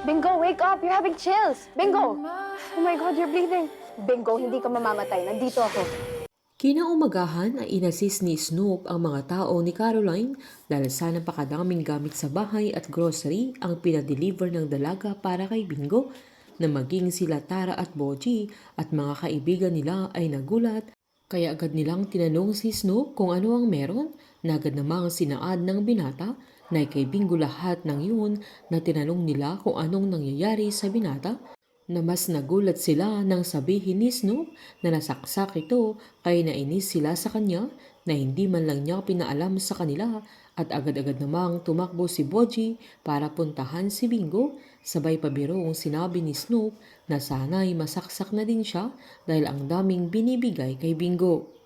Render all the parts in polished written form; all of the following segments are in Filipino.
Bingo, wake up! You're having chills! Bingo! Oh my God, you're bleeding! Bingo, hindi ka mamamatay. Nandito ako. Kinaumagahan ay inassist ni Snoop ang mga tao ni Caroline dahil sa napakadaming gamit sa bahay at grocery ang pinadeliver ng dalaga para kay Bingo na maging sila Tara at Boji at mga kaibigan nila ay nagulat kaya agad nilang tinanong si Snoop kung ano ang meron na agad namang sinaad ng binata na kay Bingo lahat ng yun na tinanong nila kung anong nangyayari sa binata na mas nagulat sila nang sabihin ni Snoop na nasaksak ito kaya nainis sila sa kanya na hindi man lang niya pinaalam sa kanila at agad-agad namang tumakbo si Boji para puntahan si Bingo sabay pabirong sinabi ni Snoop na sana'y masaksak na din siya dahil ang daming binibigay kay Bingo.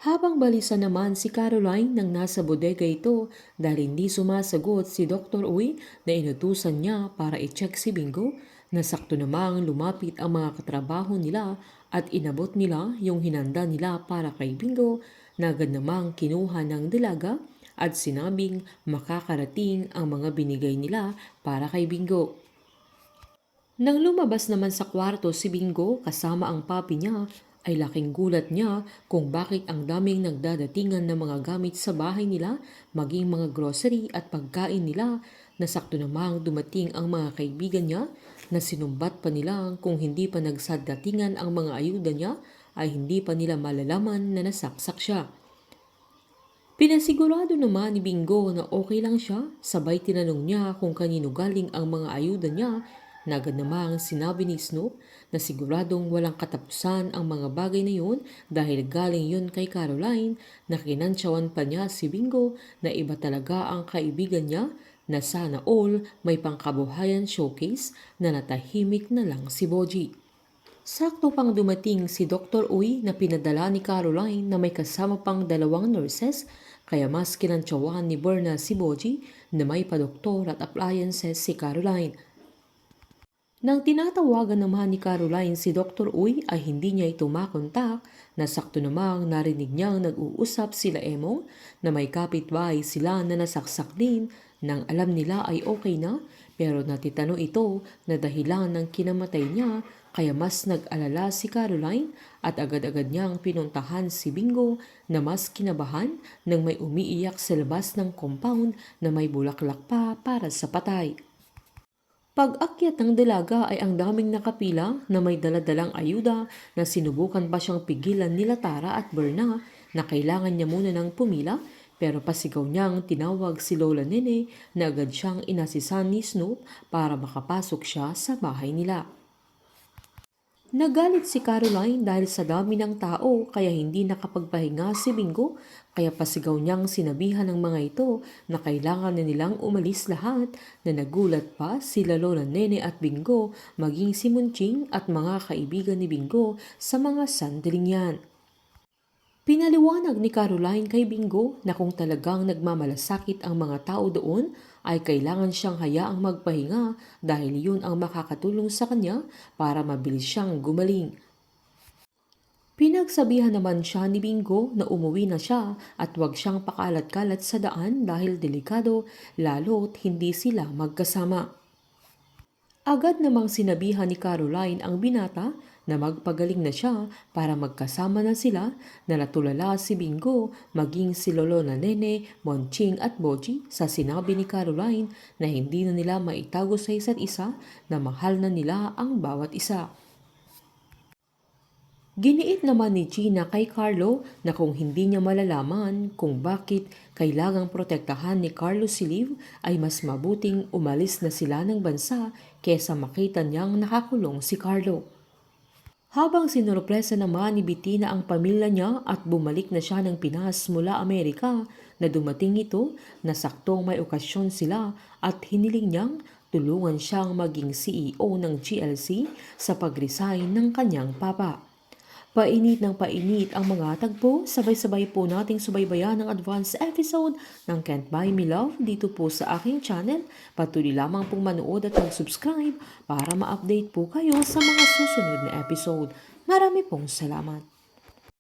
Habang balisa naman si Caroline nang nasa bodega ito dahil hindi sumasagot si Dr. Uy na inutusan niya para i-check si Bingo, nasakto namang lumapit ang mga katrabaho nila at inabot nila yung hinanda nila para kay Bingo na agad namang kinuha ng dalaga at sinabing makakarating ang mga binigay nila para kay Bingo. Nang lumabas naman sa kwarto si Bingo kasama ang papi niya, ay laking gulat niya kung bakit ang daming nagdadatingan ng mga gamit sa bahay nila, maging mga grocery at pagkain nila. Nasakto namang dumating ang mga kaibigan niya na sinumbat pa nila kung hindi pa nagsadatingan ang mga ayuda niya ay hindi pa nila malalaman na nasaksak siya. Pinasigurado naman ni Bingo na okay lang siya, sabay tinanong niya kung kanino galing ang mga ayuda niya na agad namang sinabi ni Snoop na siguradong walang katapusan ang mga bagay na yun dahil galing yun kay Caroline na kinantsawan pa niya si Bingo na iba talaga ang kaibigan niya na sana all may pangkabuhayan showcase na natahimik na lang si Boji. Sakto pang dumating si Dr. Uy na pinadala ni Caroline na may kasama pang 2 nurses kaya mas kinantsawan ni Berna si Boji na may padoktor at appliances si Caroline. Nang tinatawagan naman ni Caroline si Dr. Uy ay hindi niya ito makontak na sakto namang narinig niyang nag-uusap sila Emong na may kapitbahay sila na nasaksak din nang alam nila ay okay na pero natitano ito na dahilan ng kinamatay niya kaya mas nag-alala si Caroline at agad-agad niyang pinuntahan si Bingo na mas kinabahan nang may umiiyak sa labas ng compound na may bulaklak pa para sa patay. Pag-akyat ng dalaga ay ang daming nakapila na may daladalang ayuda na sinubukan pa siyang pigilan nila Tara at Berna na kailangan niya muna ng pumila pero pasigaw niyang tinawag si Lola Nene na agad siyang inasisan ni Snoop para makapasok siya sa bahay nila. Nagalit si Caroline dahil sa dami ng tao kaya hindi nakapagpahinga si Bingo kaya pasigaw niyang sinabihan ng mga ito na kailangan na nilang umalis lahat na nagulat pa sila Lola Nene at Bingo maging si Munching at mga kaibigan ni Bingo sa mga sandaling yan. Pinaliwanag ni Caroline kay Bingo na kung talagang nagmamalasakit ang mga tao doon ay kailangan siyang hayaang magpahinga dahil yun ang makakatulong sa kanya para mabilis siyang gumaling. Pinagsabihan naman siya ni Bingo na umuwi na siya at huwag siyang pakalat-kalat sa daan dahil delikado lalo't hindi sila magkasama. Agad namang sinabihan ni Caroline ang binata na magpagaling na siya para magkasama na sila na natulala si Bingo maging si Lolo na Nene, Monching at Boji sa sinabi ni Caroline na hindi na nila maitago sa isa't isa na mahal na nila ang bawat isa. Giniit naman ni Gina kay Carlo na kung hindi niya malalaman kung bakit kailangang protektahan ni Carlo si Liv ay mas mabuting umalis na sila ng bansa kesa makita niyang nakakulong si Carlo. Habang sinurpresa naman ni Bettina ang pamilya niya at bumalik na siya ng Pinas mula Amerika na dumating ito na saktong may okasyon sila at hiniling niyang tulungan siyang maging CEO ng GLC sa pag-resign ng kanyang papa. Painit ng painit ang mga tagpo, sabay-sabay po nating subaybayan ang advance episode ng Can't Buy Me Love dito po sa aking channel. Patuloy lamang pong manood at mag-subscribe para ma-update po kayo sa mga susunod na episode. Marami pong salamat.